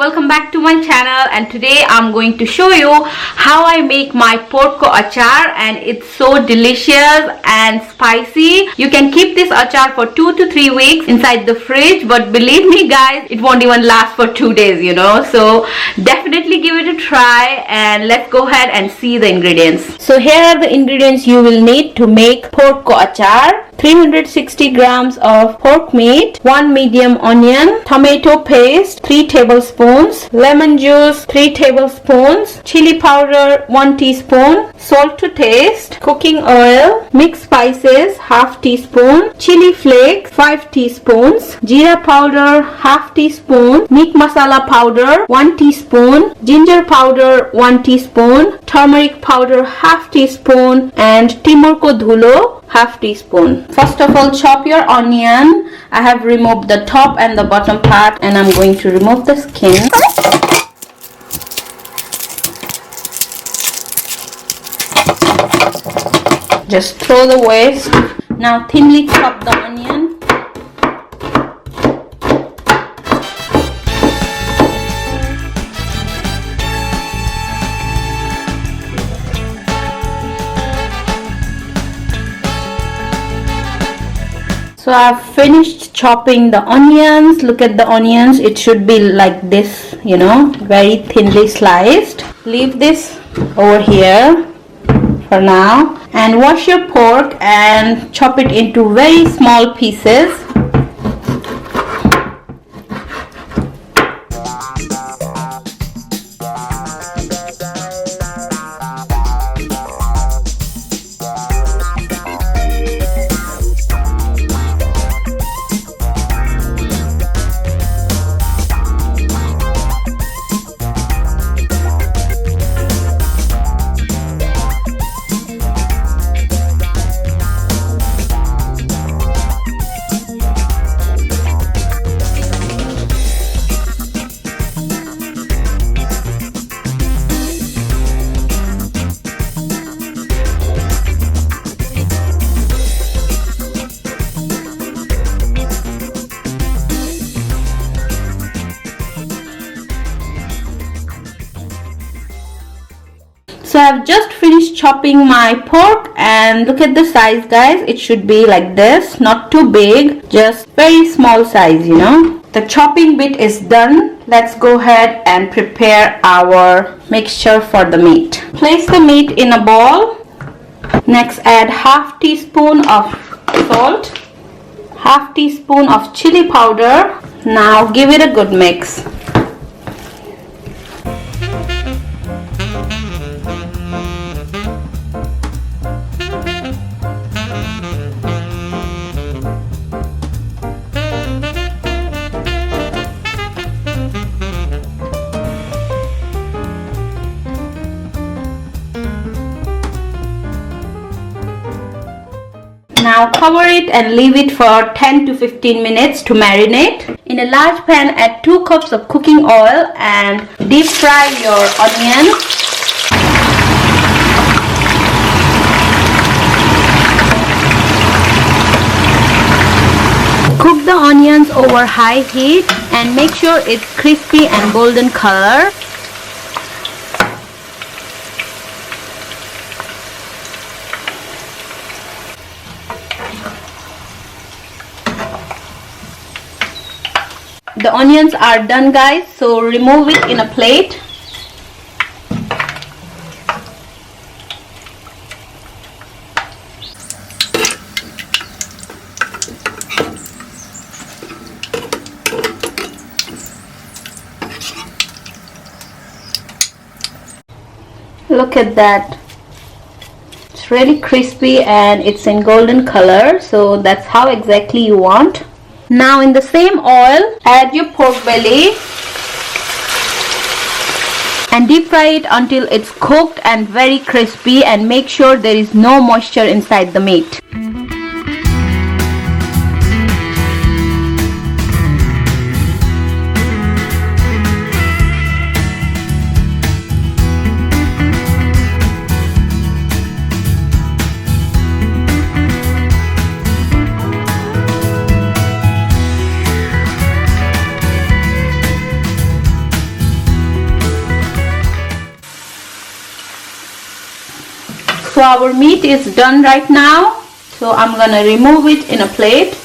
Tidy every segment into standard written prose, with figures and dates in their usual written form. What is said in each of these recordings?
welcome back to my channel, and today I'm going to show you how I make my pork achar, and it's so delicious and spicy. You can keep this achar for 2 to 3 weeks inside the fridge, but believe me guys, it won't even last for 2 days, so definitely give it a try. And let's go ahead and see the ingredients. So here are the ingredients you will need to make pork achar. 360 grams of pork meat, 1 medium onion, tomato paste 3 tablespoons, lemon juice 3 tablespoons, chili powder 1 teaspoon, salt to taste, cooking oil, mixed spices half teaspoon, chili flakes 5 teaspoons, jeera powder half teaspoon, meat masala powder 1 teaspoon, ginger powder 1 teaspoon, turmeric powder half teaspoon, and timur ko dhulo half teaspoon. First of all, chop your onion. I have removed the top and the bottom part, and I'm going to remove the skin. Just throw the waste. Now thinly chop the onion. So I've finished chopping the onions. Look at the onions. It should be like this, very thinly sliced. Leave this over here for now. And wash your pork and chop it into very small pieces. So I've just finished chopping my pork, and look at the size guys. It should be like this, not too big, just very small size, The chopping bit is done. Let's go ahead and prepare our mixture for the meat. Place the meat in a bowl. Next add half teaspoon of salt, half teaspoon of chili powder. Now give it a good mix. Now cover it and leave it for 10 to 15 minutes to marinate. In a large pan, add 2 cups of cooking oil and deep fry your onion. Cook the onions over high heat and make sure it's crispy and golden color. The onions are done guys, so remove it in a plate. Look at that. It's really crispy and it's in golden color, so that's how exactly you want. Now in the same oil, add your pork belly and deep fry it until it's cooked and very crispy, and make sure there is no moisture inside the meat. our meat is done right now. So I'm gonna remove it in a plate.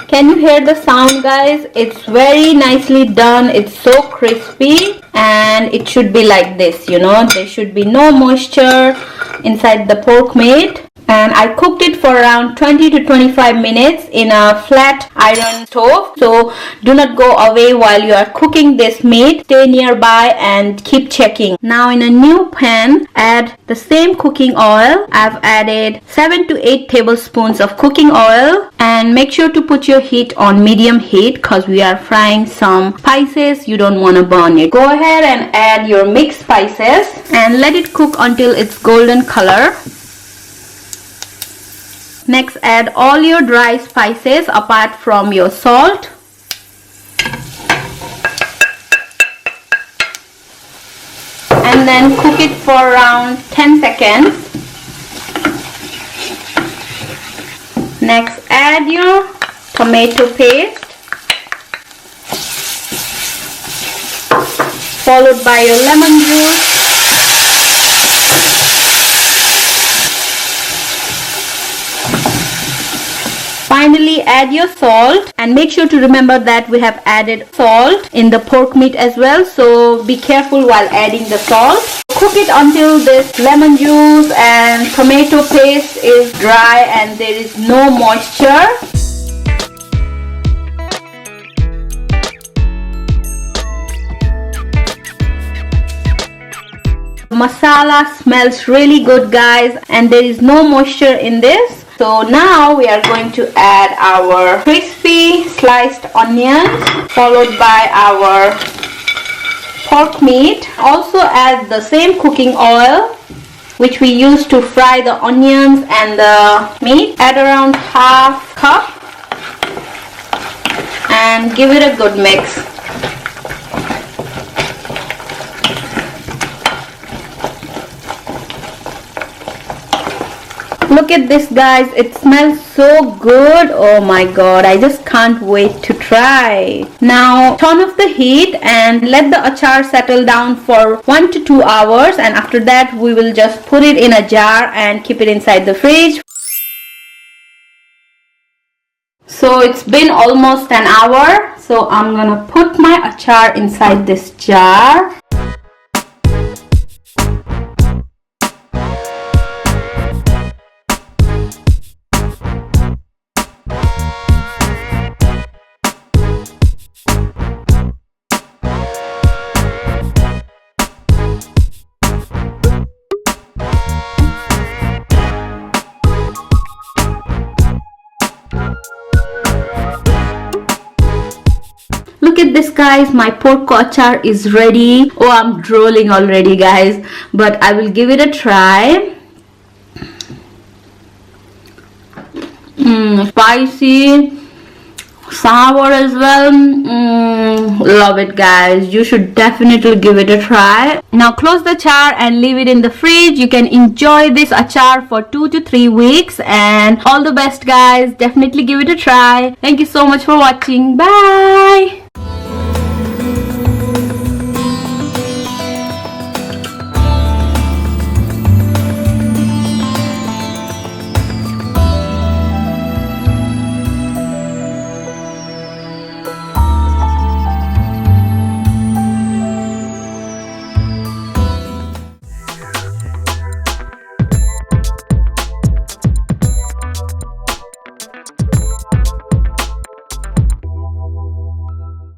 Can you hear the sound, guys? It's very nicely done. It's so crispy, and it should be like this, you know. There should be no moisture inside the pork meat. And I cooked it for around 20 to 25 minutes in a flat iron stove. So do not go away while you are cooking this meat. Stay nearby and keep checking. Now in a new pan, add the same cooking oil. I've added 7 to 8 tablespoons of cooking oil. And make sure to put your heat on medium heat because we are frying some spices. You don't want to burn it. Go ahead and add your mixed spices and let it cook until it's golden color. Next, add all your dry spices apart from your salt. And then cook it for around 10 seconds. Next, add your tomato paste, followed by your lemon juice. Finally, add your salt, and make sure to remember that we have added salt in the pork meat as well, so be careful while adding the salt. Cook it until this lemon juice and tomato paste is dry and there is no moisture. Masala smells really good, guys, and there is no moisture in this. So now we are going to add our crispy sliced onions, followed by our pork meat. Also add the same cooking oil which we used to fry the onions and the meat. Add around half cup and give it a good mix. Look at this, guys, it smells so good. Oh my god, I just can't wait to try. Now turn off the heat and let the achar settle down for 1 to 2 hours, and after that we will just put it in a jar and keep it inside the fridge. So it's been almost an hour, so I'm gonna put my achar inside this jar. Look at this, guys, my pork achar is ready. Oh, I'm drooling already, guys, but I will give it a try. Spicy, sour as well. Love it, guys. You should definitely give it a try. Now close the jar and leave it in the fridge. You can enjoy this achar for 2 to 3 weeks, and all the best, guys. Definitely give it a try. Thank you so much for watching. Bye.